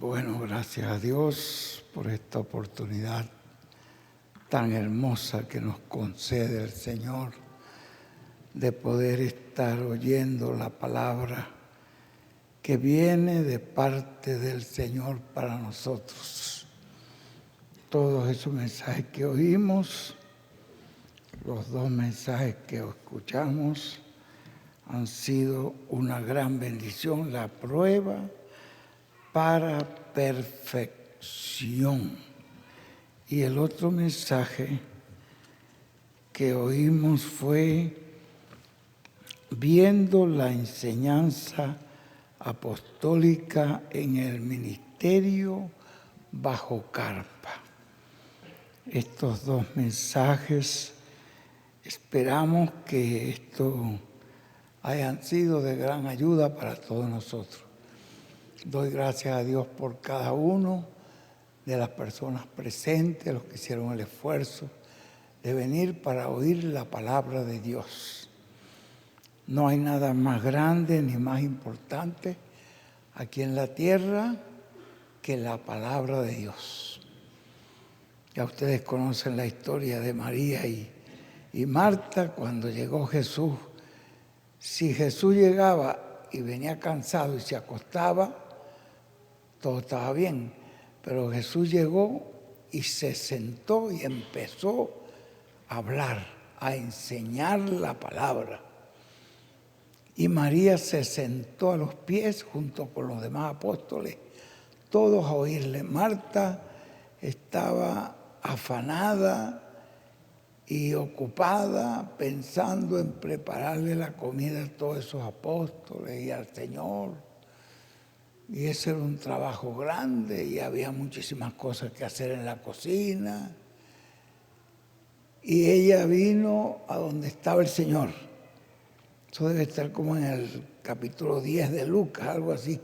Bueno, gracias a Dios por esta oportunidad tan hermosa que nos concede el Señor de poder estar oyendo la palabra que viene de parte del Señor para nosotros. Todos esos mensajes que oímos, los dos mensajes que escuchamos, han sido una gran bendición, la prueba para perfección. Y el otro mensaje que oímos fue viendo la enseñanza apostólica en el ministerio bajo carpa. Estos dos mensajes, esperamos que esto hayan sido de gran ayuda para todos nosotros. Doy gracias a Dios por cada uno de las personas presentes, los que hicieron el esfuerzo de venir para oír la palabra de Dios. No hay nada más grande ni más importante aquí en la tierra que la palabra de Dios. Ya ustedes conocen la historia de María y Marta cuando llegó Jesús. Si Jesús llegaba y venía cansado y se acostaba, todo estaba bien, pero Jesús llegó y se sentó y empezó a hablar, a enseñar la palabra. Y María se sentó a los pies junto con los demás apóstoles, todos a oírle. Marta estaba afanada y ocupada pensando en prepararle la comida a todos esos apóstoles y al Señor. Y ese era un trabajo grande y había muchísimas cosas que hacer en la cocina. Y ella vino a donde estaba el Señor. Eso debe estar como en el capítulo 10 de Lucas, algo así.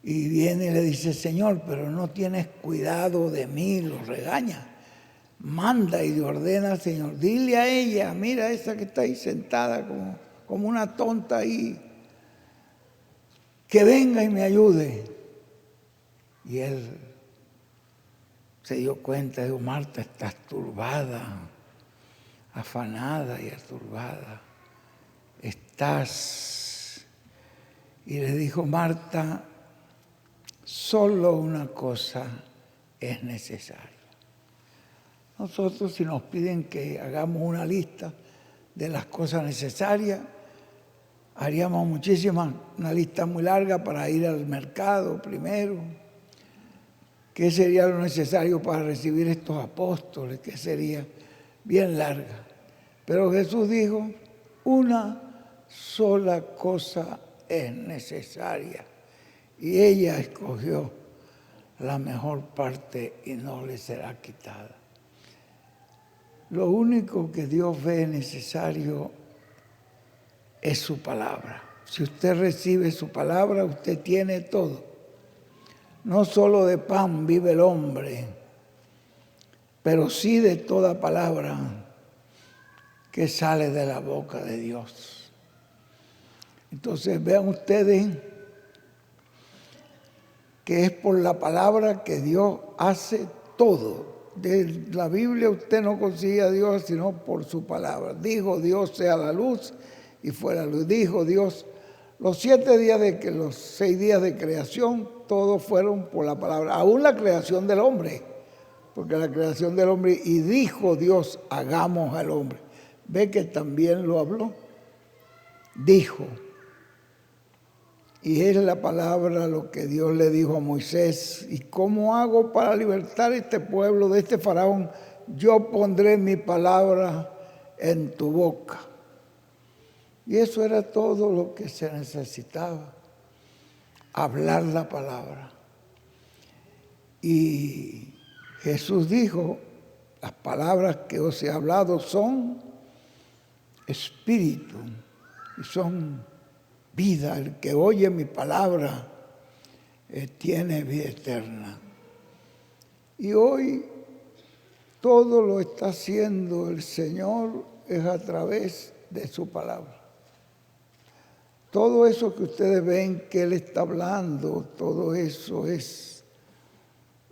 Y viene y le dice, Señor, pero no tienes cuidado de mí, lo regaña. Manda y le ordena al Señor, dile a ella, mira esa que está ahí sentada como una tonta ahí, que venga y me ayude. Y él se dio cuenta, dijo, Marta, estás turbada, afanada y aturbada. Estás. Y le dijo, Marta, solo una cosa es necesaria. Nosotros, si nos piden que hagamos una lista de las cosas necesarias, haríamos muchísimas, una lista muy larga para ir al mercado primero. ¿Qué sería lo necesario para recibir estos apóstoles? ¿Qué sería? Bien larga. Pero Jesús dijo, una sola cosa es necesaria. Y ella escogió la mejor parte y no le será quitada. Lo único que Dios ve necesario es su palabra. Si usted recibe su palabra, usted tiene todo. No solo de pan vive el hombre, pero sí de toda palabra que sale de la boca de Dios. Entonces vean ustedes que es por la palabra que Dios hace todo. De la Biblia usted no consigue a Dios sino por su palabra. Dijo Dios sea la luz y fue la luz. Dijo Dios, los 6 días de creación, todos fueron por la palabra. Aún la creación del hombre, porque la creación del hombre, y dijo Dios, hagamos al hombre. Ve que también lo habló. Dijo. Y es la palabra lo que Dios le dijo a Moisés. ¿Y cómo hago para libertar este pueblo de este faraón? Yo pondré mi palabra en tu boca. Y eso era todo lo que se necesitaba. Hablar la palabra. Y Jesús dijo, las palabras que os he hablado son espíritu y son vida. El que oye mi palabra tiene vida eterna. Y hoy todo lo está haciendo el Señor es a través de su palabra. Todo eso que ustedes ven que Él está hablando, todo eso es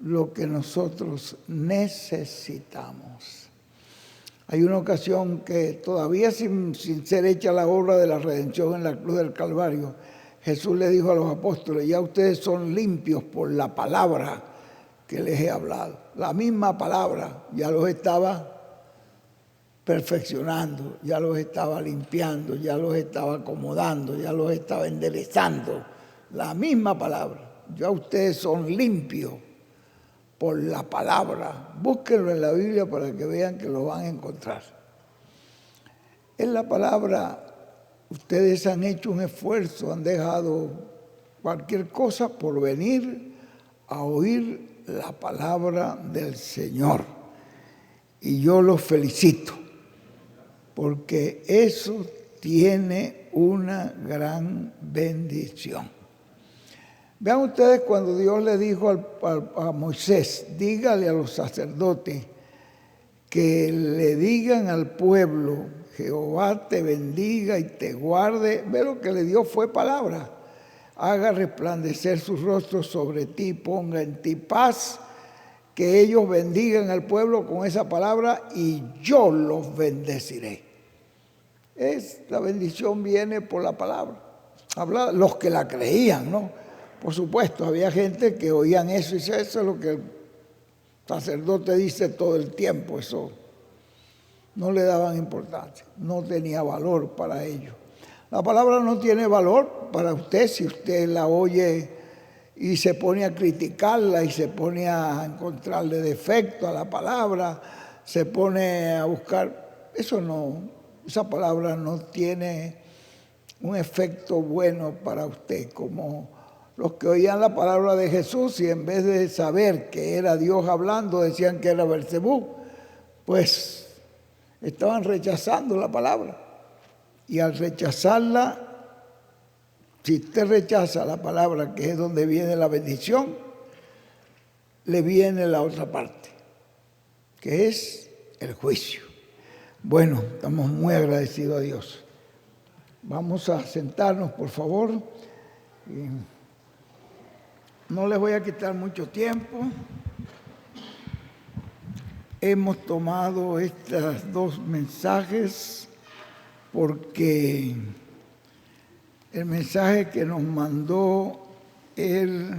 lo que nosotros necesitamos. Hay una ocasión que todavía sin ser hecha la obra de la redención en la cruz del Calvario, Jesús le dijo a los apóstoles: ya ustedes son limpios por la palabra que les he hablado. La misma palabra ya los estaba perfeccionando, ya los estaba limpiando, ya los estaba acomodando, ya los estaba enderezando. La misma palabra. Ya ustedes son limpios por la palabra. Búsquenlo en la Biblia para que vean que lo van a encontrar. En la palabra ustedes han hecho un esfuerzo, han dejado cualquier cosa por venir a oír la palabra del Señor. Y yo los felicito, porque eso tiene una gran bendición. Vean ustedes cuando Dios le dijo a Moisés: dígale a los sacerdotes que le digan al pueblo: Jehová te bendiga y te guarde. Ve, lo que le dio fue palabra. Haga resplandecer su rostro sobre ti, ponga en ti paz. Que ellos bendigan al pueblo con esa palabra y yo los bendeciré. La bendición viene por la palabra. Habla los que la creían, ¿no? Por supuesto, había gente que oían eso y dice: eso es lo que el sacerdote dice todo el tiempo. Eso no le daban importancia, no tenía valor para ellos. La palabra no tiene valor para usted si usted la oye y se pone a criticarla y se pone a encontrarle defecto a la palabra, se pone a buscar. Eso no, esa palabra no tiene un efecto bueno para usted, como los que oían la palabra de Jesús y en vez de saber que era Dios hablando, decían que era Beelzebú, pues estaban rechazando la palabra. Y al rechazarla, si usted rechaza la palabra, que es donde viene la bendición, le viene la otra parte, que es el juicio. Bueno, estamos muy agradecidos a Dios. Vamos a sentarnos, por favor. No les voy a quitar mucho tiempo. Hemos tomado estos dos mensajes porque el mensaje que nos mandó Él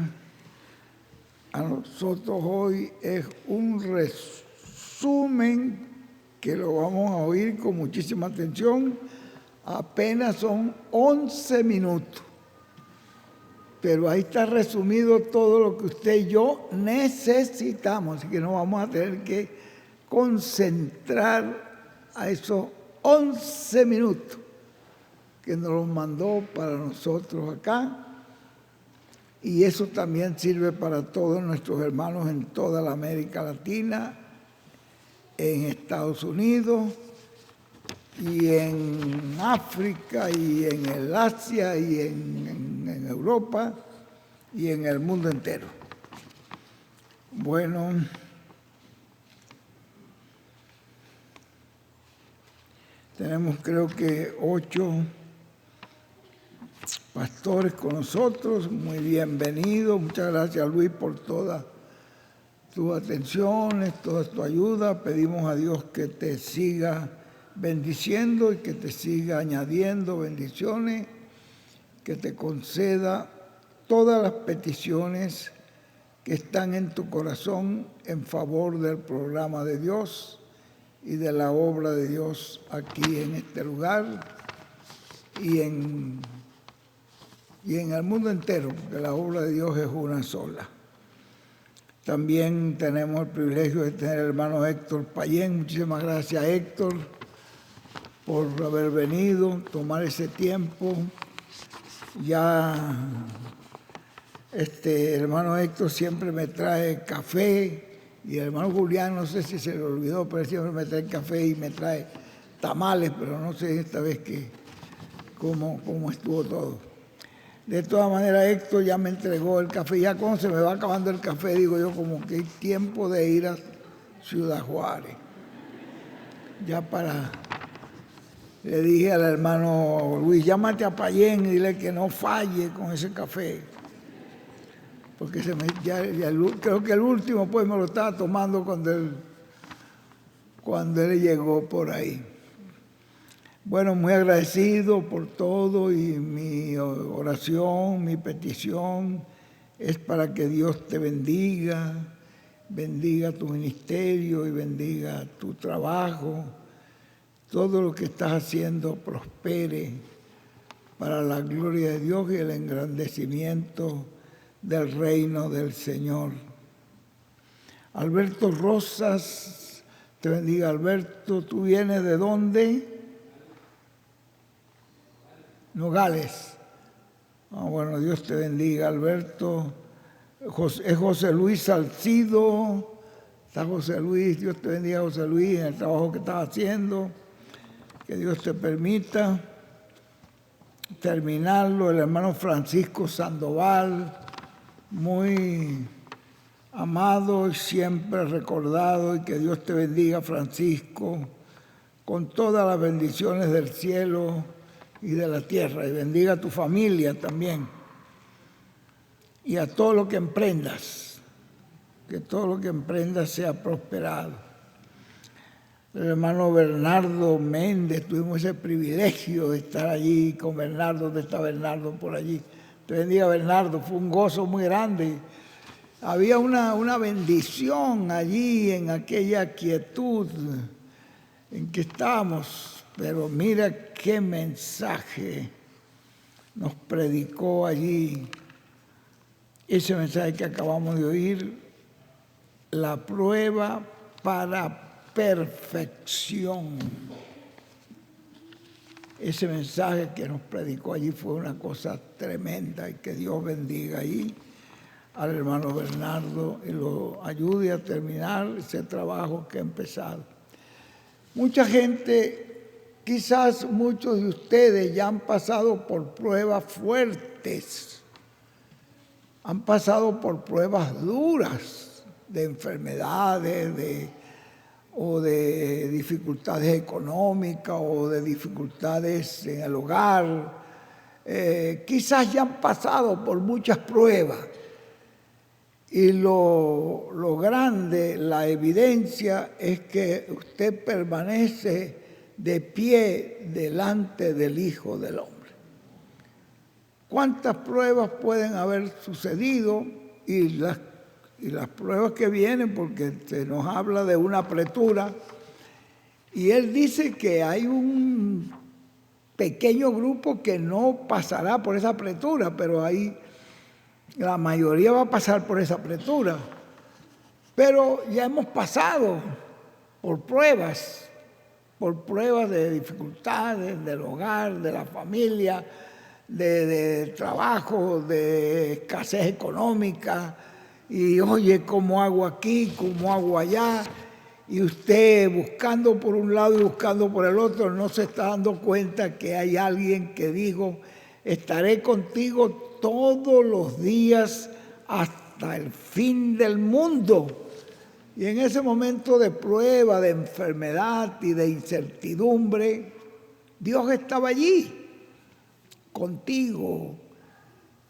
a nosotros hoy es un resumen que lo vamos a oír con muchísima atención. Apenas son 11 minutos. Pero ahí está resumido todo lo que usted y yo necesitamos. Así que nos vamos a tener que concentrar a esos 11 minutos que nos los mandó para nosotros acá. Y eso también sirve para todos nuestros hermanos en toda la América Latina, en Estados Unidos, y en África, y en el Asia, y en Europa, y en el mundo entero. Bueno, tenemos creo que 8 pastores con nosotros. Muy bienvenidos. Muchas gracias, Luis, por todas tus atenciones, toda tu ayuda. Pedimos a Dios que te siga bendiciendo y que te siga añadiendo bendiciones, que te conceda todas las peticiones que están en tu corazón en favor del programa de Dios y de la obra de Dios aquí en este lugar y en el mundo entero, porque la obra de Dios es una sola. También tenemos el privilegio de tener al hermano Héctor Payén. Muchísimas gracias, Héctor, por haber venido, tomar ese tiempo. Ya el hermano Héctor siempre me trae café, y el hermano Julián, no sé si se le olvidó, pero siempre me trae café y me trae tamales, pero no sé esta vez cómo estuvo todo. De todas maneras, Héctor ya me entregó el café. Ya cuando se me va acabando el café, digo yo, como que hay tiempo de ir a Ciudad Juárez, ya para Le dije al hermano Luis, llámate a Payén y dile que no falle con ese café. Porque creo que el último pues me lo estaba tomando cuando él llegó por ahí. Bueno, muy agradecido por todo y mi oración, mi petición es para que Dios te bendiga, bendiga tu ministerio y bendiga tu trabajo. Todo lo que estás haciendo prospere para la gloria de Dios y el engrandecimiento del reino del Señor. Alberto Rosas, te bendiga. Alberto, ¿tú vienes de dónde? Nogales. Bueno, Dios te bendiga, Alberto. Es José Luis Salcido. Está José Luis, Dios te bendiga, José Luis, en el trabajo que estás haciendo. Que Dios te permita terminarlo. El hermano Francisco Sandoval, muy amado y siempre recordado, y que Dios te bendiga, Francisco, con todas las bendiciones del cielo y de la tierra, y bendiga a tu familia también, y a todo lo que emprendas, que todo lo que emprendas sea prosperado. El hermano Bernardo Méndez, tuvimos ese privilegio de estar allí con Bernardo. ¿Dónde está Bernardo? Por allí. Te bendiga, Bernardo, fue un gozo muy grande. Había una bendición allí en aquella quietud en que estábamos, pero mira qué mensaje nos predicó allí. Ese mensaje que acabamos de oír, la prueba para perfección. Ese mensaje que nos predicó allí fue una cosa tremenda, y que Dios bendiga ahí al hermano Bernardo y lo ayude a terminar ese trabajo que ha empezado. Mucha gente, quizás muchos de ustedes ya han pasado por pruebas fuertes, han pasado por pruebas duras de enfermedades, o de dificultades económicas, o de dificultades en el hogar. Quizás ya han pasado por muchas pruebas. Y lo grande, la evidencia, es que usted permanece de pie delante del Hijo del Hombre. ¿Cuántas pruebas pueden haber sucedido? Y las pruebas que vienen, porque se nos habla de una apretura, y él dice que hay un pequeño grupo que no pasará por esa apretura, pero la mayoría va a pasar por esa apretura. Pero ya hemos pasado por pruebas de dificultades del hogar, de la familia, de trabajo, de escasez económica. Y oye, ¿cómo hago aquí? ¿Cómo hago allá? Y usted buscando por un lado y buscando por el otro, no se está dando cuenta que hay alguien que dijo: estaré contigo todos los días hasta el fin del mundo. Y en ese momento de prueba, de enfermedad y de incertidumbre, Dios estaba allí, contigo.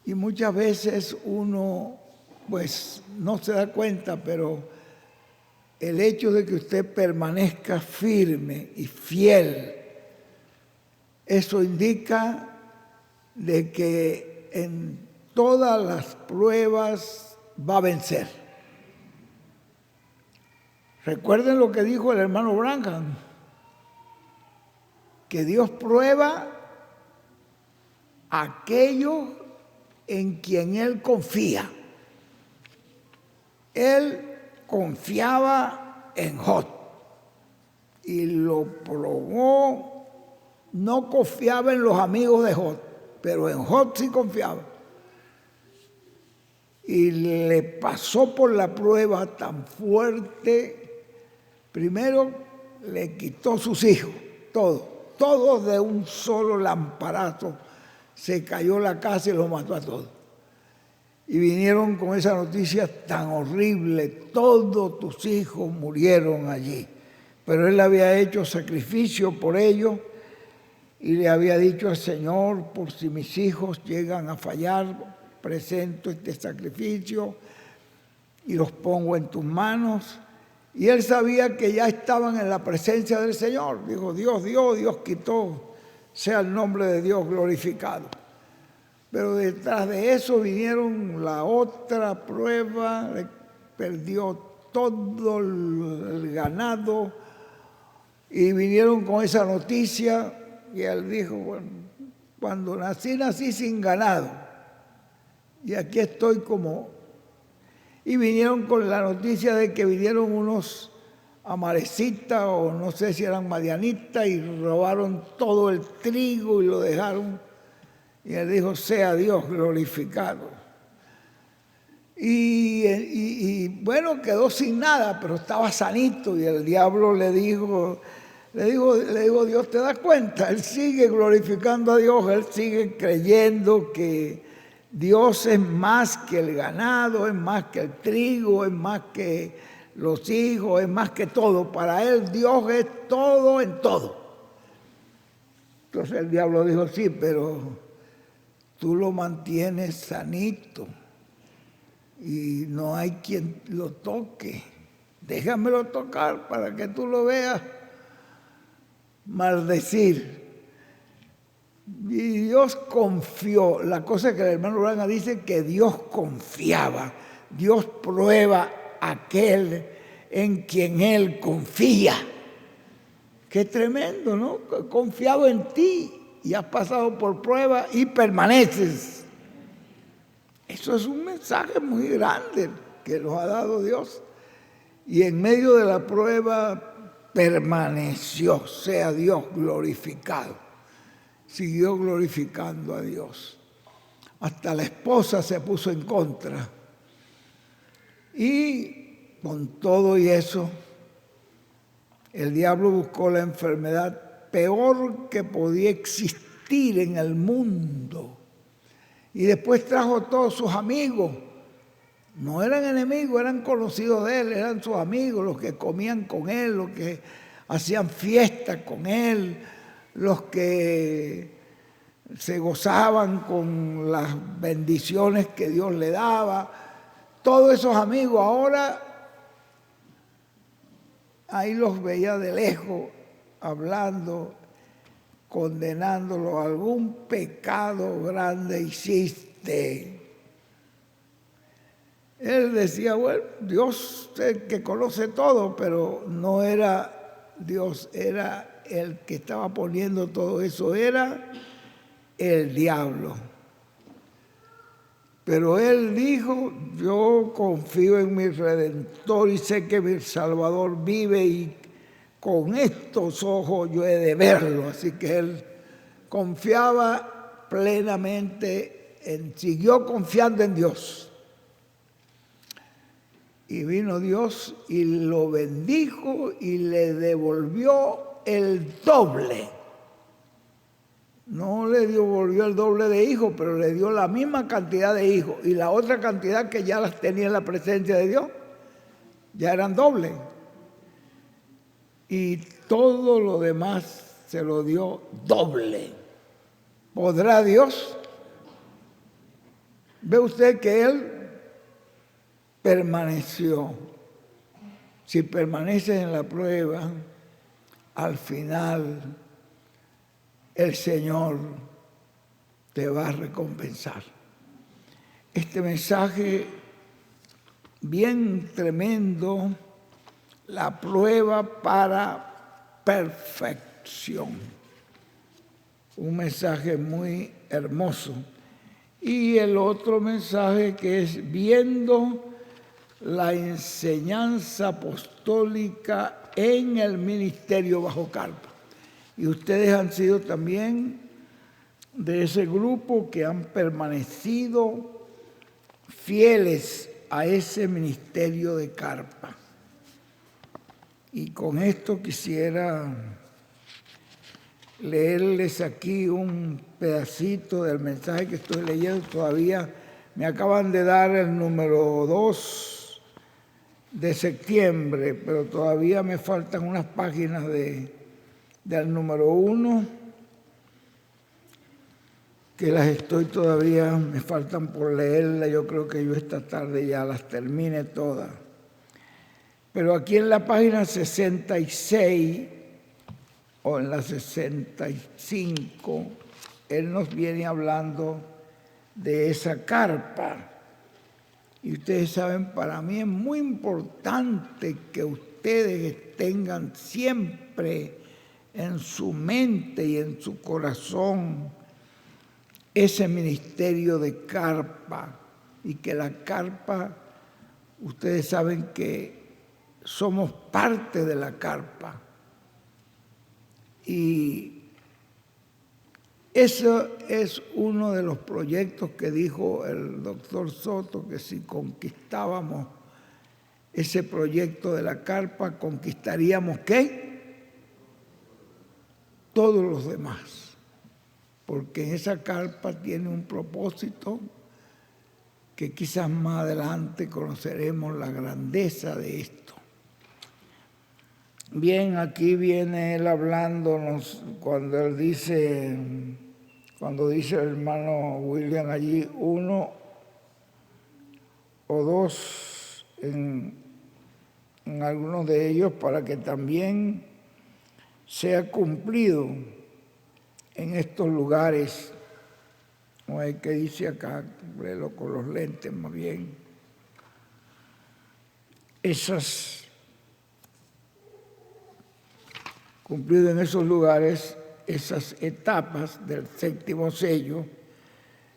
Y muchas veces uno pues no se da cuenta, pero el hecho de que usted permanezca firme y fiel, eso indica de que en todas las pruebas va a vencer. Recuerden lo que dijo el hermano Branham, que Dios prueba a aquellos en quien Él confía. Él confiaba en Job y lo probó. No confiaba en los amigos de Job, pero en Job sí confiaba. Y le pasó por la prueba tan fuerte. Primero le quitó sus hijos, todos de un solo lamparazo. Se cayó la casa y los mató a todos. Y vinieron con esa noticia tan horrible: todos tus hijos murieron allí. Pero él había hecho sacrificio por ellos y le había dicho al Señor, por si mis hijos llegan a fallar, presento este sacrificio y los pongo en tus manos. Y él sabía que ya estaban en la presencia del Señor. Dijo, Dios dio, Dios quitó, sea el nombre de Dios glorificado. Pero detrás de eso vinieron la otra prueba, perdió todo el ganado y vinieron con esa noticia y él dijo, bueno, cuando nací sin ganado y aquí estoy como... Y vinieron con la noticia de que vinieron unos amalecitas o no sé si eran madianitas y robaron todo el trigo y lo dejaron. Y él dijo, sea Dios glorificado. Y bueno, quedó sin nada, pero estaba sanito. Y el diablo le dijo, Dios, ¿te das cuenta? Él sigue glorificando a Dios, él sigue creyendo que Dios es más que el ganado, es más que el trigo, es más que los hijos, es más que todo. Para él Dios es todo en todo. Entonces el diablo dijo, sí, pero tú lo mantienes sanito y no hay quien lo toque. Déjamelo tocar para que tú lo veas maldecir. Y Dios confió. La cosa que el hermano Uranga dice que Dios confiaba. Dios prueba a aquel en quien Él confía. Qué tremendo, ¿no? Confiado en ti y has pasado por prueba y permaneces. Eso es un mensaje muy grande que nos ha dado Dios. Y en medio de la prueba permaneció, sea Dios glorificado. Siguió glorificando a Dios. Hasta la esposa se puso en contra. Y con todo y eso, el diablo buscó la enfermedad peor que podía existir en el mundo. Y después trajo a todos sus amigos. No eran enemigos, eran conocidos de él, eran sus amigos, los que comían con él, los que hacían fiestas con él, los que se gozaban con las bendiciones que Dios le daba. Todos esos amigos ahora, ahí los veía de lejos, hablando, condenándolo. Algún pecado grande hiciste. Él decía, bueno, Dios es el que conoce todo, pero no era Dios, era el que estaba poniendo todo eso, era el diablo. Pero él dijo, yo confío en mi Redentor y sé que mi Salvador vive y con estos ojos yo he de verlo. Así que él confiaba plenamente, siguió confiando en Dios. Y vino Dios y lo bendijo y le devolvió el doble. No le devolvió el doble de hijos, pero le dio la misma cantidad de hijos. Y la otra cantidad que ya las tenía en la presencia de Dios, ya eran dobles. Y todo lo demás se lo dio doble. ¿Podrá Dios? Ve usted que Él permaneció. Si permaneces en la prueba, al final el Señor te va a recompensar. Este mensaje bien tremendo, la prueba para perfección. Un mensaje muy hermoso. Y el otro mensaje que es viendo la enseñanza apostólica en el ministerio bajo carpa. Y ustedes han sido también de ese grupo que han permanecido fieles a ese ministerio de carpa. Y con esto quisiera leerles aquí un pedacito del mensaje que estoy leyendo. Todavía me acaban de dar el número 2 de septiembre, pero todavía me faltan unas páginas del número 1. que las estoy todavía, me faltan por leerlas, yo creo que yo esta tarde ya las termine todas. Pero aquí en la página 66 o en la 65, él nos viene hablando de esa carpa. Y ustedes saben, para mí es muy importante que ustedes tengan siempre en su mente y en su corazón ese ministerio de carpa, y que la carpa, ustedes saben que somos parte de la carpa. Y eso es uno de los proyectos que dijo el doctor Soto, que si conquistábamos ese proyecto de la carpa, conquistaríamos ¿qué? Todos los demás. Porque en esa carpa tiene un propósito que quizás más adelante conoceremos la grandeza de esto. Bien, aquí viene él hablándonos cuando dice el hermano William allí, 1 o 2 en algunos de ellos, para que también sea cumplido en estos lugares, como el que dice acá, léelo con los lentes más bien, cumplido en esos lugares, esas etapas del 7º sello,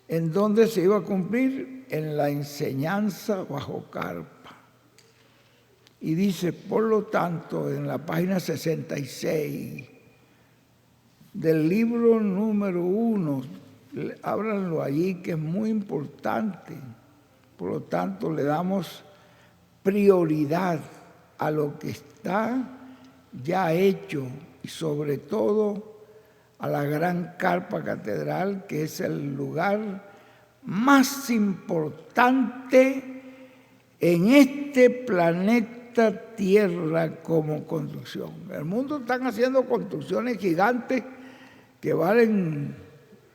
en donde se iba a cumplir en la enseñanza bajo carpa. Y dice, por lo tanto, en la página 66 del libro número 1, háblanlo allí, que es muy importante. Por lo tanto, le damos prioridad a lo que está ya hecho y sobre todo a la gran carpa catedral, que es el lugar más importante en este planeta Tierra como construcción. En el mundo están haciendo construcciones gigantes que valen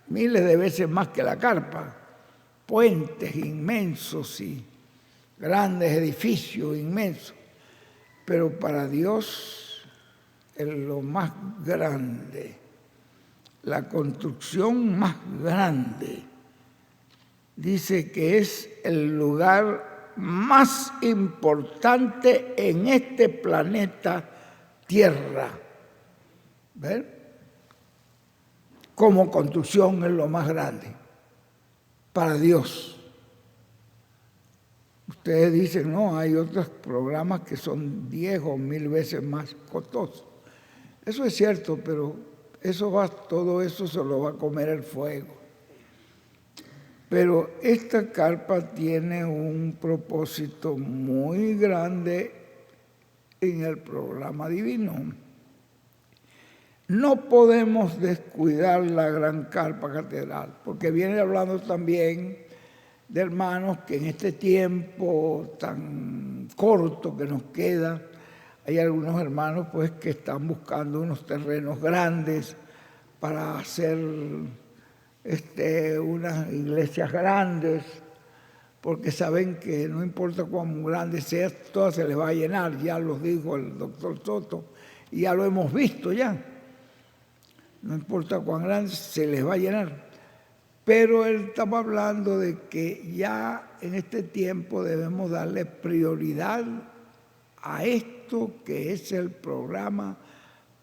miles de veces más que la carpa, puentes inmensos y grandes edificios inmensos, pero para Dios es lo más grande, la construcción más grande. Dice que es el lugar más importante en este planeta Tierra. ¿Ven? Como construcción es lo más grande para Dios. Ustedes dicen, no, hay otros programas que son 10 o 1000 veces más costosos. Eso es cierto, pero todo eso se lo va a comer el fuego. Pero esta carpa tiene un propósito muy grande en el programa divino. No podemos descuidar la gran carpa catedral, porque viene hablando también de hermanos que en este tiempo tan corto que nos queda, hay algunos hermanos pues que están buscando unos terrenos grandes para hacer unas iglesias grandes, porque saben que no importa cuán grande sea, todas se les va a llenar, ya lo dijo el doctor Soto, y ya lo hemos visto ya. No importa cuán grande, se les va a llenar. Pero él estaba hablando de que ya en este tiempo debemos darle prioridad a esto, que es el programa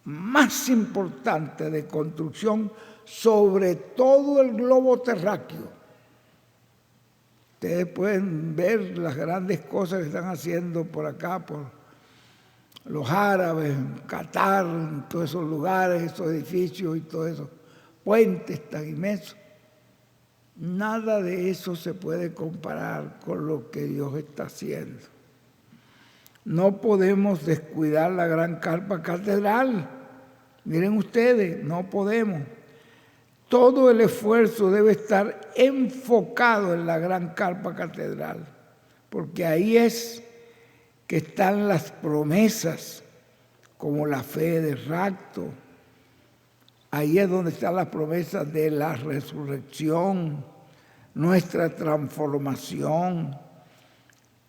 más importante de construcción sobre todo el globo terráqueo. Ustedes pueden ver las grandes cosas que están haciendo por acá, por los árabes, en Qatar, en todos esos lugares, esos edificios y todos esos puentes tan inmensos. Nada de eso se puede comparar con lo que Dios está haciendo. No podemos descuidar la gran carpa catedral. Miren ustedes, no podemos. Todo el esfuerzo debe estar enfocado en la gran carpa catedral, porque ahí es que están las promesas, como la fe de rapto. Ahí es donde está la promesa de la resurrección, nuestra transformación.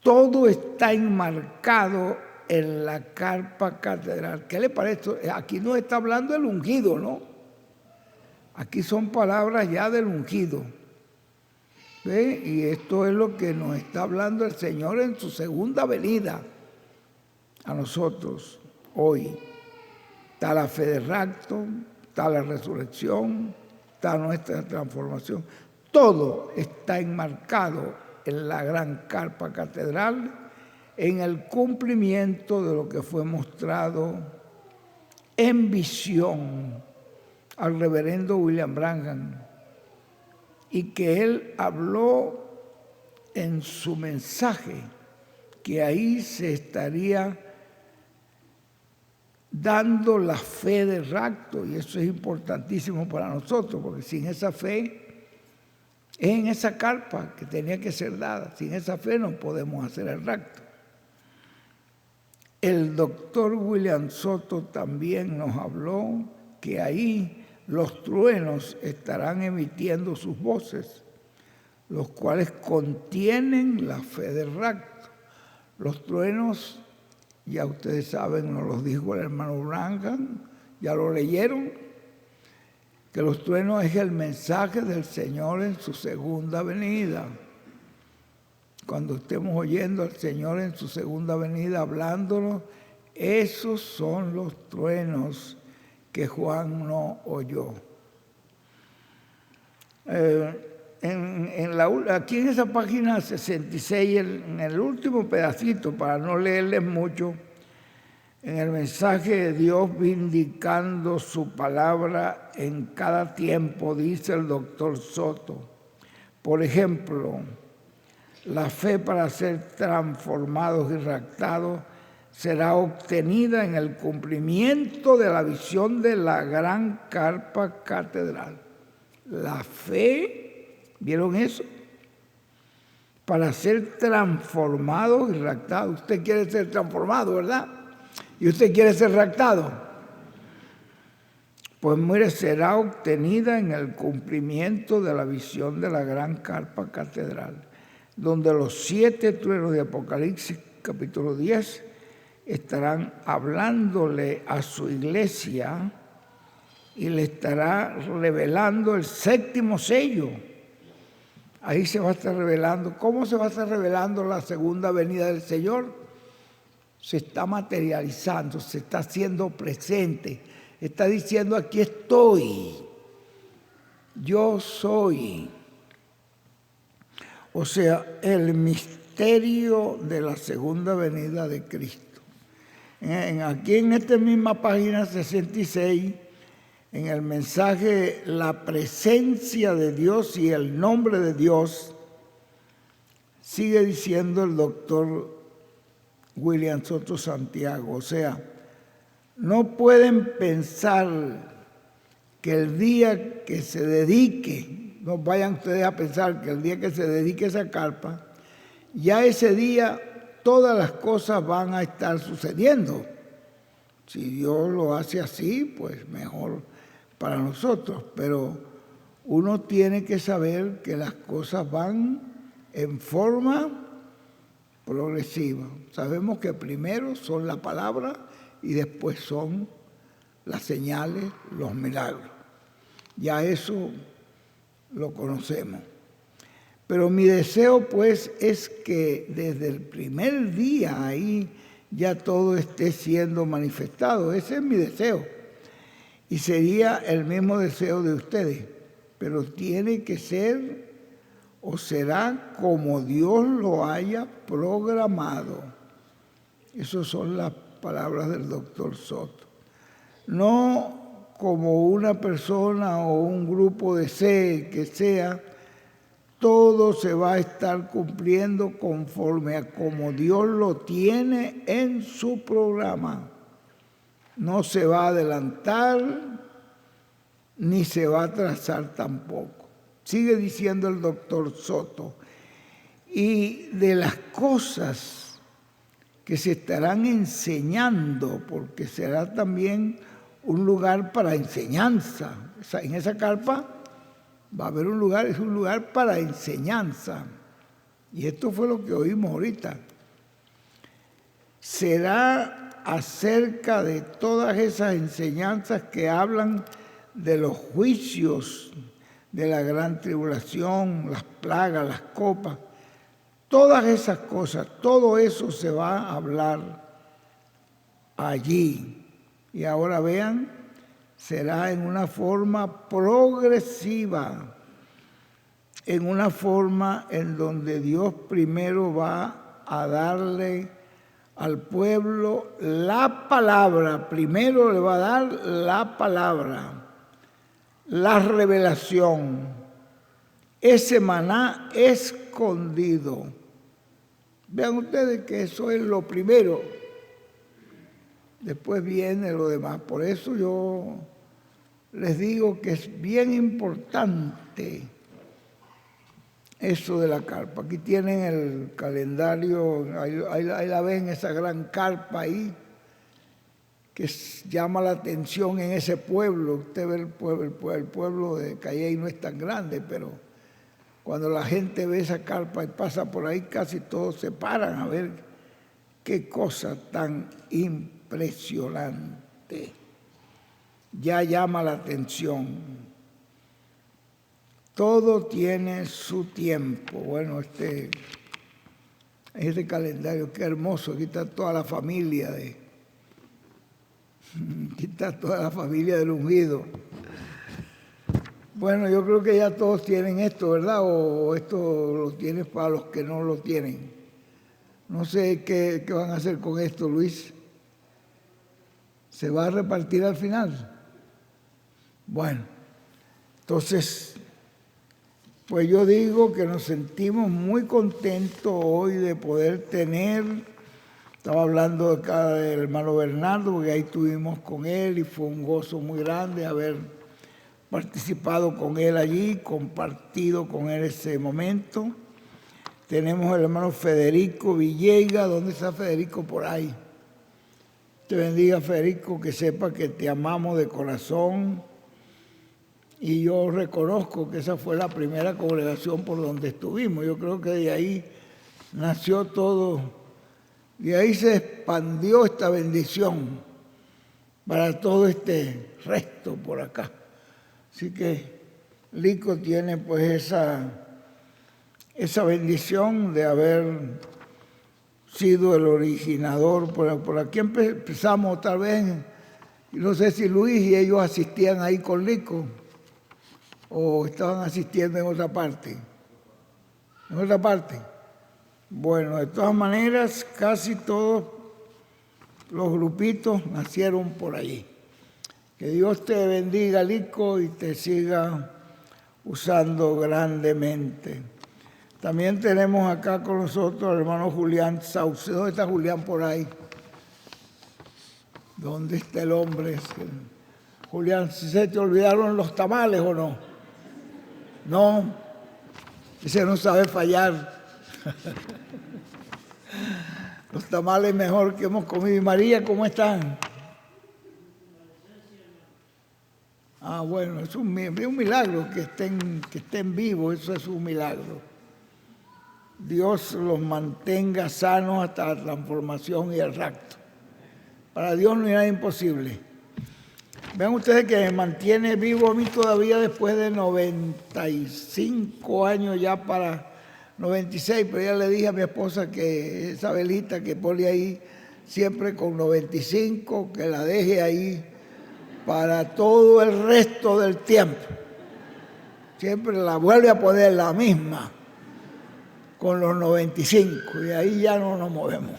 Todo está enmarcado en la carpa catedral. ¿Qué le parece? Aquí no está hablando del ungido, ¿no? Aquí son palabras ya del ungido. ¿Ve? Y esto es lo que nos está hablando el Señor en su segunda venida a nosotros hoy. Está la fe de rapto, está la resurrección, está nuestra transformación. Todo está enmarcado en la gran carpa catedral, en el cumplimiento de lo que fue mostrado en visión al reverendo William Branham y que él habló en su mensaje, que ahí se estaría dando la fe de rapto, y eso es importantísimo para nosotros, porque sin esa fe, es en esa carpa que tenía que ser dada, sin esa fe no podemos hacer el rapto. El doctor William Soto también nos habló que ahí los truenos estarán emitiendo sus voces, los cuales contienen la fe del rapto. Los truenos, ya ustedes saben, nos los dijo el hermano Branham, ya lo leyeron, que los truenos es el mensaje del Señor en su segunda venida. Cuando estemos oyendo al Señor en su segunda venida hablándonos, esos son los truenos que Juan no oyó. Aquí en esa página 66, en el último pedacito, para no leerles mucho, en el mensaje de Dios vindicando su palabra en cada tiempo, dice el doctor Soto, por ejemplo, la fe para ser transformados y raptados será obtenida en el cumplimiento de la visión de la gran carpa catedral. La fe, ¿vieron eso? Para ser transformados y raptados. Usted quiere ser transformado, ¿verdad? Y usted quiere ser raptado. Pues mire, será obtenida en el cumplimiento de la visión de la gran carpa catedral, donde los 7 truenos de Apocalipsis, capítulo 10, estarán hablándole a su iglesia y le estará revelando el 7º sello. Ahí se va a estar revelando. ¿Cómo se va a estar revelando la segunda venida del Señor? Se está materializando, se está haciendo presente. Está diciendo, aquí estoy, yo soy. O sea, el misterio de la segunda venida de Cristo. Aquí en esta misma página 66, en el mensaje La presencia de Dios y el nombre de Dios, sigue diciendo el doctor William Soto Santiago. O sea, no pueden pensar que el día que se dedique, no vayan ustedes a pensar que el día que se dedique esa carpa, ya ese día todas las cosas van a estar sucediendo. Si Dios lo hace así, pues mejor para nosotros. Pero uno tiene que saber que las cosas van en forma progresiva. Sabemos que primero son la palabra y después son las señales, los milagros. Ya eso lo conocemos. Pero mi deseo, pues, es que desde el primer día ahí ya todo esté siendo manifestado. Ese es mi deseo. Y sería el mismo deseo de ustedes. Pero tiene que ser o será como Dios lo haya programado. Esas son las palabras del doctor Soto. No como una persona o un grupo desee que sea, todo se va a estar cumpliendo conforme a como Dios lo tiene en su programa. No se va a adelantar ni se va a atrasar tampoco. Sigue diciendo el doctor Soto. Y de las cosas que se estarán enseñando, porque será también un lugar para enseñanza. En esa carpa va a haber un lugar, es un lugar para enseñanza. Y esto fue lo que oímos ahorita. Será acerca de todas esas enseñanzas que hablan de los juicios, de la gran tribulación, las plagas, las copas. Todas esas cosas, todo eso se va a hablar allí. Y ahora vean, será en una forma progresiva, en una forma en donde Dios primero va a darle al pueblo la palabra, primero le va a dar la palabra, la revelación, ese maná escondido. Vean ustedes que eso es lo primero. Después viene lo demás. Por eso yo les digo que es bien importante eso de la carpa. Aquí tienen el calendario, ahí la ven, esa gran carpa ahí, que llama la atención en ese pueblo. Usted ve el pueblo de Cayey no es tan grande, pero cuando la gente ve esa carpa y pasa por ahí, casi todos se paran a ver qué cosa tan impresionante. Ya llama la atención. Todo tiene su tiempo. Bueno, este calendario, qué hermoso. Aquí está toda la familia del ungido. Bueno, yo creo que ya todos tienen esto, ¿verdad? O esto lo tienes para los que no lo tienen. No sé qué van a hacer con esto, Luis. ¿Se va a repartir al final? Bueno, entonces, pues yo digo que nos sentimos muy contentos hoy de poder tener, estaba hablando acá del hermano Bernardo, porque ahí estuvimos con él y fue un gozo muy grande haber participado con él allí, compartido con él ese momento. Tenemos al hermano Federico Villegas. ¿Dónde está Federico? Por ahí. Te bendiga, Federico, que sepa que te amamos de corazón. Y yo reconozco que esa fue la primera congregación por donde estuvimos. Yo creo que de ahí nació todo, de ahí se expandió esta bendición para todo este resto por acá. Así que Lico tiene pues esa bendición de haber sido el originador. Por aquí empezamos tal vez, no sé si Luis y ellos asistían ahí con Lico o estaban asistiendo en otra parte. ¿En otra parte? Bueno, de todas maneras, casi todos los grupitos nacieron por allí. Que Dios te bendiga, Lico, y te siga usando grandemente. También tenemos acá con nosotros al hermano Julián Sauce. ¿Dónde está Julián por ahí? ¿Dónde está el hombre? Julián, ¿se te olvidaron los tamales o no? No, ese no sabe fallar. Los tamales mejor que hemos comido. ¿Y María, cómo están? Ah, bueno, es un milagro que estén vivos, eso es un milagro. Dios los mantenga sanos hasta la transformación y el rapto. Para Dios no hay nada imposible. Vean ustedes que me mantiene vivo a mí todavía después de 95 años, ya para 96, pero ya le dije a mi esposa que esa velita que pone ahí siempre con 95, que la deje ahí para todo el resto del tiempo. Siempre la vuelve a poner la misma con los 95 y ahí ya no nos movemos.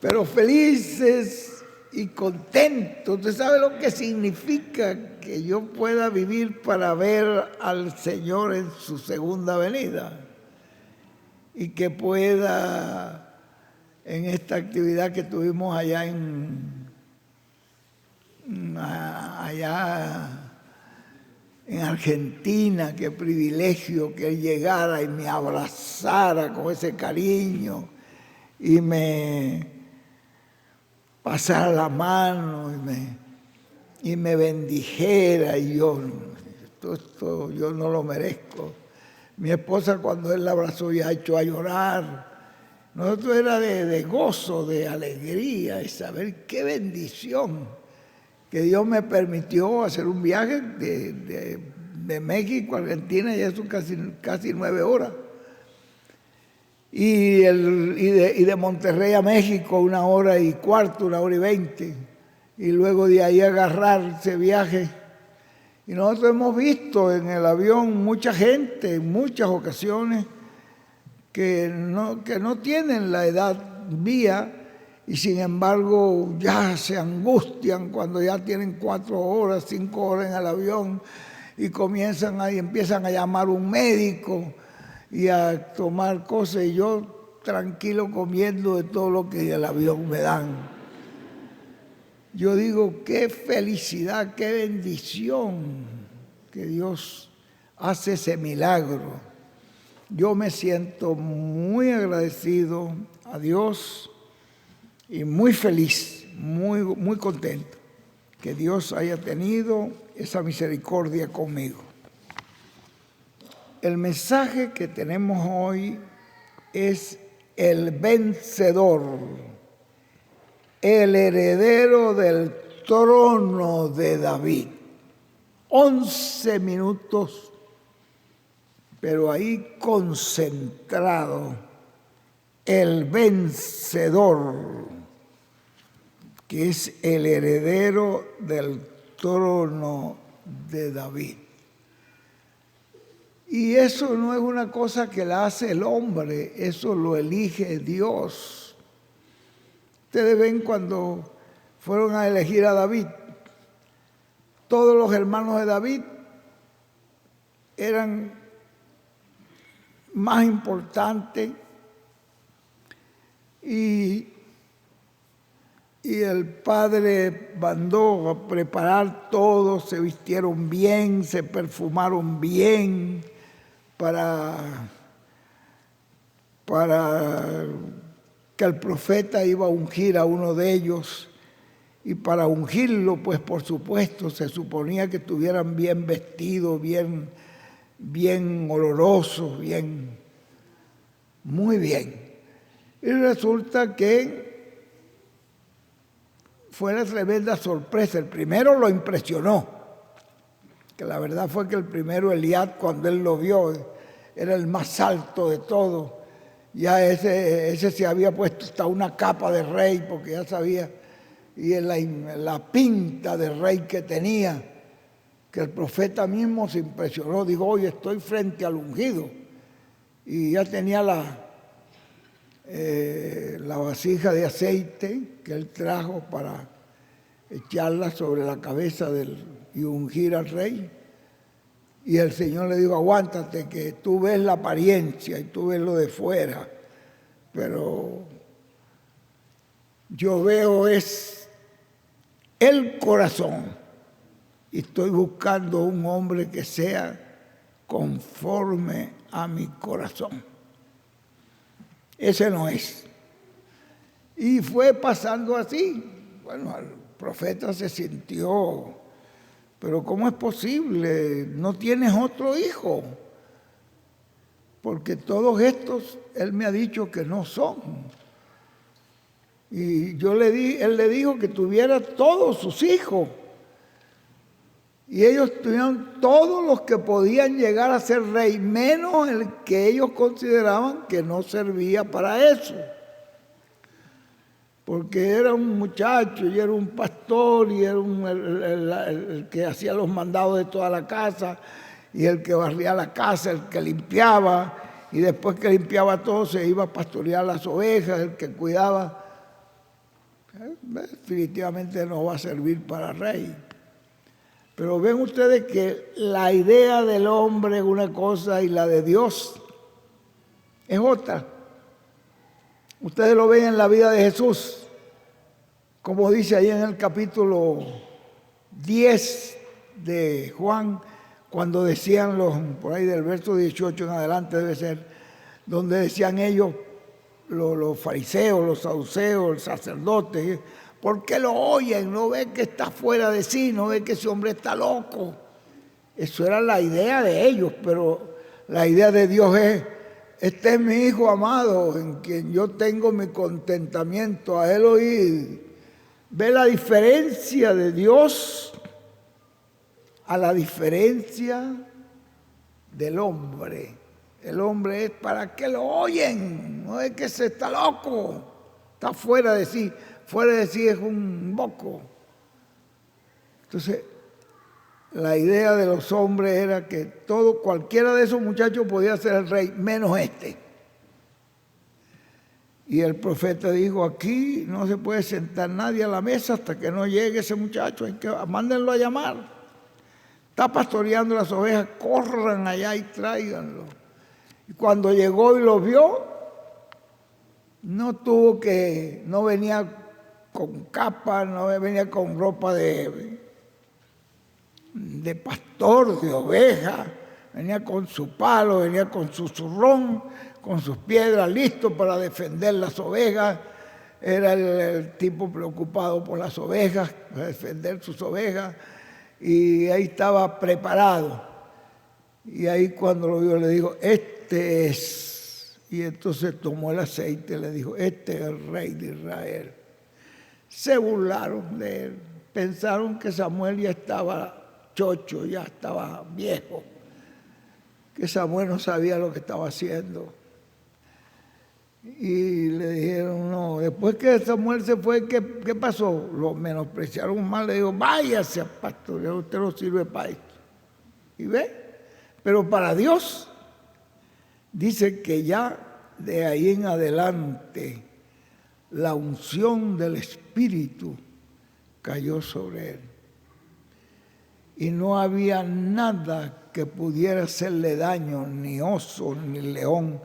Pero felices y contentos. ¿Usted sabe lo que significa que yo pueda vivir para ver al Señor en su segunda venida? Y que pueda, en esta actividad que tuvimos allá en Argentina, qué privilegio que Él llegara y me abrazara con ese cariño y me pasara la mano y me bendijera, y yo, esto yo no lo merezco. Mi esposa, cuando él la abrazó, ya echó a llorar. Nosotros era de gozo, de alegría, de saber qué bendición que Dios me permitió hacer un viaje de México a Argentina, y eso casi 9 horas. Y de Monterrey a México 1 hora y cuarto, 1 hora y 20. Y luego de ahí agarrar ese viaje. Y nosotros hemos visto en el avión mucha gente en muchas ocasiones que no tienen la edad mía, y sin embargo ya se angustian cuando ya tienen 4 horas, 5 horas en el avión, y empiezan a llamar a un médico y a tomar cosas, y yo tranquilo comiendo de todo lo que el avión me dan. Yo digo, qué felicidad, qué bendición que Dios hace ese milagro. Yo me siento muy agradecido a Dios y muy feliz, muy contento que Dios haya tenido esa misericordia conmigo. El mensaje que tenemos hoy es el vencedor, el heredero del trono de David. 11 minutos, pero ahí concentrado, el vencedor, que es el heredero del trono de David. Y eso no es una cosa que la hace el hombre, eso lo elige Dios. Ustedes ven cuando fueron a elegir a David, todos los hermanos de David eran más importantes, y el padre mandó a preparar todo, se vistieron bien, se perfumaron bien para que el profeta iba a ungir a uno de ellos. Y para ungirlo, pues por supuesto, se suponía que estuvieran bien vestidos, bien olorosos, muy bien. Y resulta que fue una tremenda sorpresa. El primero lo impresionó, que la verdad fue que el primero, Eliab, cuando él lo vio, era el más alto de todos. Ya ese se había puesto hasta una capa de rey, porque ya sabía, y en la pinta de rey que tenía, que el profeta mismo se impresionó, dijo, oye, estoy frente al ungido. Y ya tenía la vasija de aceite que él trajo para echarla sobre la cabeza y ungir al rey. Y el Señor le dijo, aguántate, que tú ves la apariencia y tú ves lo de fuera, pero yo veo es el corazón, y estoy buscando un hombre que sea conforme a mi corazón. Ese no es. Y fue pasando así. Bueno, el profeta se sintió, pero ¿cómo es posible? No tienes otro hijo, porque todos estos, él me ha dicho que no son. Y él le dijo que tuviera todos sus hijos. Y ellos tuvieron todos los que podían llegar a ser rey, menos el que ellos consideraban que no servía para eso. Porque era un muchacho y era un pastor y era el que hacía los mandados de toda la casa, y el que barría la casa, el que limpiaba, y después que limpiaba todo se iba a pastorear las ovejas, el que cuidaba. Definitivamente no va a servir para rey. Pero ven ustedes que la idea del hombre es una cosa y la de Dios es otra. Ustedes lo ven en la vida de Jesús, como dice ahí en el capítulo 10 de Juan, cuando decían por ahí del verso 18 en adelante debe ser, donde decían ellos, los fariseos, los saduceos, el sacerdote, ¿Por qué lo oyen? ¿No ve que está fuera de sí? ¿No ve que ese hombre está loco? Eso era la idea de ellos, pero la idea de Dios es: este es mi Hijo amado, en quien yo tengo mi contentamiento, a Él oíd. ¿Ve la diferencia de Dios a la diferencia del hombre? El hombre es: ¿para qué lo oyen? No es que se está loco, está fuera de sí. Fuera de sí es un moco. Entonces, la idea de los hombres era que cualquiera de esos muchachos podía ser el rey, menos este. Y el profeta dijo: aquí no se puede sentar nadie a la mesa hasta que no llegue ese muchacho, mándenlo a llamar. Está pastoreando las ovejas, corran allá y tráiganlo. Y cuando llegó y lo vio, no venía con capa, no venía con ropa de pastor, de oveja, venía con su palo, venía con su zurrón, con sus piedras, listo para defender las ovejas. Era el tipo preocupado por las ovejas, para defender sus ovejas, y ahí estaba preparado. Y ahí cuando lo vio le dijo: este es. Y entonces tomó el aceite y le dijo: este es el rey de Israel. Se burlaron de él, pensaron que Samuel ya estaba chocho, ya estaba viejo, que Samuel no sabía lo que estaba haciendo. Y le dijeron: no. Después que Samuel se fue, ¿qué pasó? Lo menospreciaron mal, le dijo: váyase a pastorear, usted no sirve para esto. ¿Y ve? Pero para Dios, dice que ya de ahí en adelante la unción del Espíritu cayó sobre él. Y no había nada que pudiera hacerle daño, ni oso, ni león,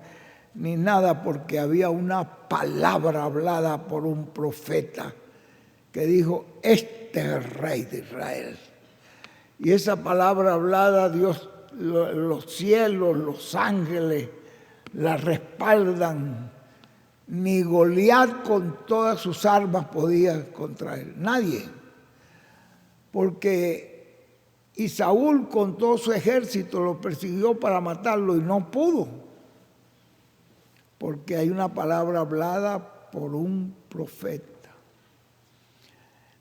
ni nada, porque había una palabra hablada por un profeta que dijo: este es el rey de Israel. Y esa palabra hablada, Dios, los cielos, los ángeles la respaldan. Ni Goliat con todas sus armas podía contra él, nadie. Y Saúl con todo su ejército lo persiguió para matarlo y no pudo, porque hay una palabra hablada por un profeta.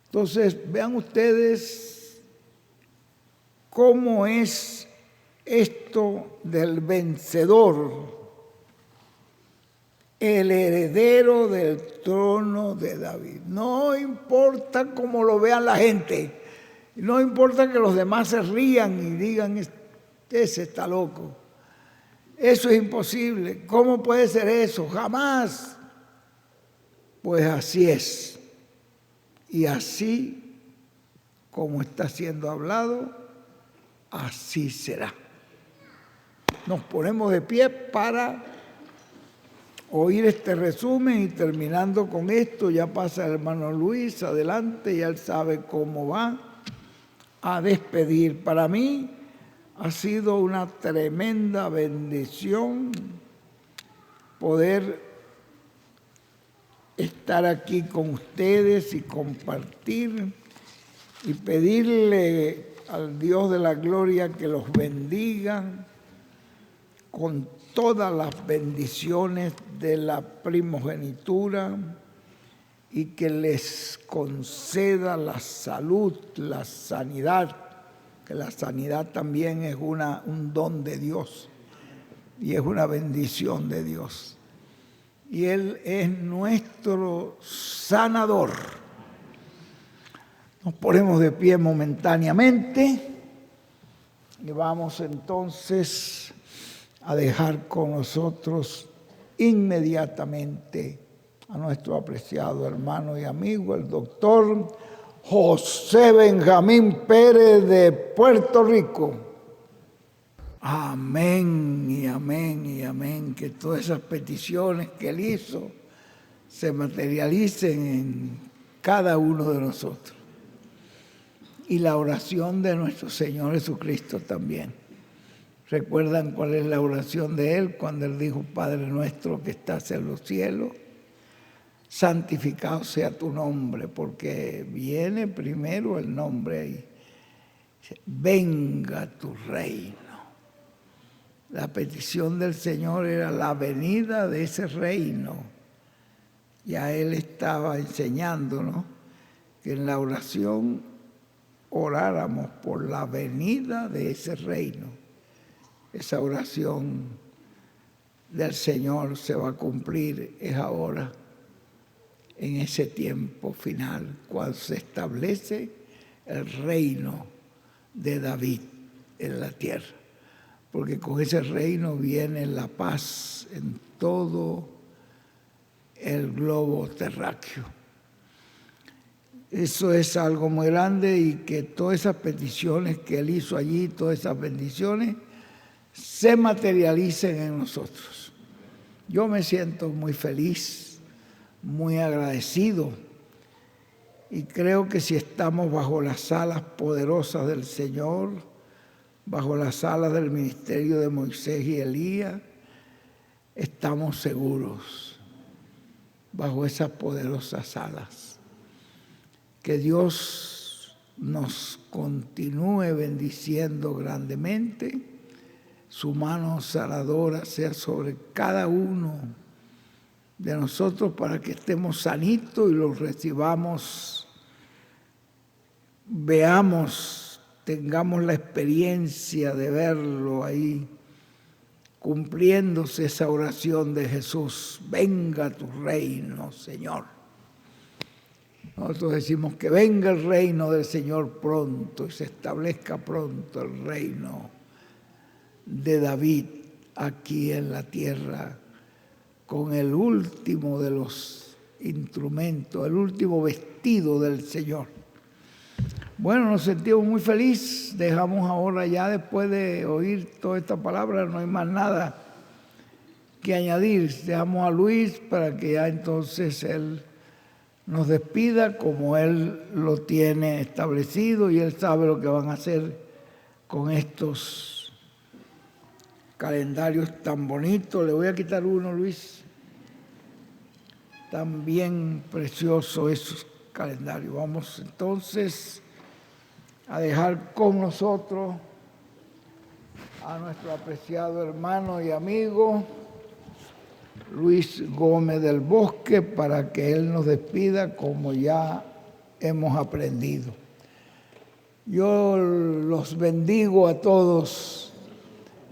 Entonces, vean ustedes cómo es esto del vencedor, el heredero del trono de David. No importa cómo lo vean la gente, no importa que los demás se rían y digan: ese está loco. Eso es imposible. ¿Cómo puede ser eso? Jamás. Pues así es. Y así como está siendo hablado, así será. Nos ponemos de pie para oír este resumen, y terminando con esto ya pasa el hermano Luis adelante, ya él sabe cómo va a despedir. Para mí ha sido una tremenda bendición poder estar aquí con ustedes y compartir, y pedirle al Dios de la gloria que los bendiga con todas las bendiciones de la primogenitura, y que les conceda la salud, la sanidad, que la sanidad también es un don de Dios y es una bendición de Dios. Y Él es nuestro sanador. Nos ponemos de pie momentáneamente y vamos entonces a dejar con nosotros inmediatamente a nuestro apreciado hermano y amigo, el doctor José Benjamín Pérez de Puerto Rico. Amén y amén y amén. Que todas esas peticiones que Él hizo se materialicen en cada uno de nosotros. Y la oración de nuestro Señor Jesucristo también. ¿Recuerdan cuál es la oración de Él cuando Él dijo: Padre nuestro que estás en los cielos? santificado sea tu nombre, porque viene primero el nombre ahí. Venga tu reino. La petición del Señor era la venida de ese reino. Ya Él estaba enseñándonos que en la oración oráramos por la venida de ese reino. Esa oración del Señor se va a cumplir, es ahora, en ese tiempo final, cuando se establece el reino de David en la tierra. Porque con ese reino viene la paz en todo el globo terráqueo. Eso es algo muy grande, y que todas esas peticiones que Él hizo allí, todas esas bendiciones, se materialicen en nosotros. Yo me siento muy feliz, muy agradecido, y creo que si estamos bajo las alas poderosas del Señor, bajo las alas del ministerio de Moisés y Elías, estamos seguros bajo esas poderosas alas. Que Dios nos continúe bendiciendo grandemente, su mano sanadora sea sobre cada uno de nosotros para que estemos sanitos y los recibamos, veamos, tengamos la experiencia de verlo ahí, cumpliéndose esa oración de Jesús: venga tu reino, Señor. Nosotros decimos que venga el reino del Señor pronto y se establezca pronto el reino de David aquí en la tierra, con el último de los instrumentos, el último vestido del Señor. Bueno, nos sentimos muy felices. Dejamos ahora, ya después de oír toda esta palabra, no hay más nada que añadir. Dejamos a Luis para que ya entonces él nos despida como él lo tiene establecido, y él sabe lo que van a hacer con estos calendarios tan bonitos. Le voy a quitar uno, Luis. Tan bien preciosos esos calendarios. Vamos entonces a dejar con nosotros a nuestro apreciado hermano y amigo Luis Gómez del Bosque, para que él nos despida como ya hemos aprendido. Yo los bendigo a todos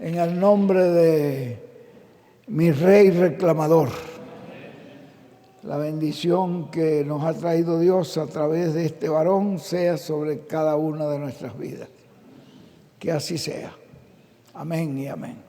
en el nombre de mi Rey reclamador. La bendición que nos ha traído Dios a través de este varón sea sobre cada una de nuestras vidas. Que así sea. Amén y amén.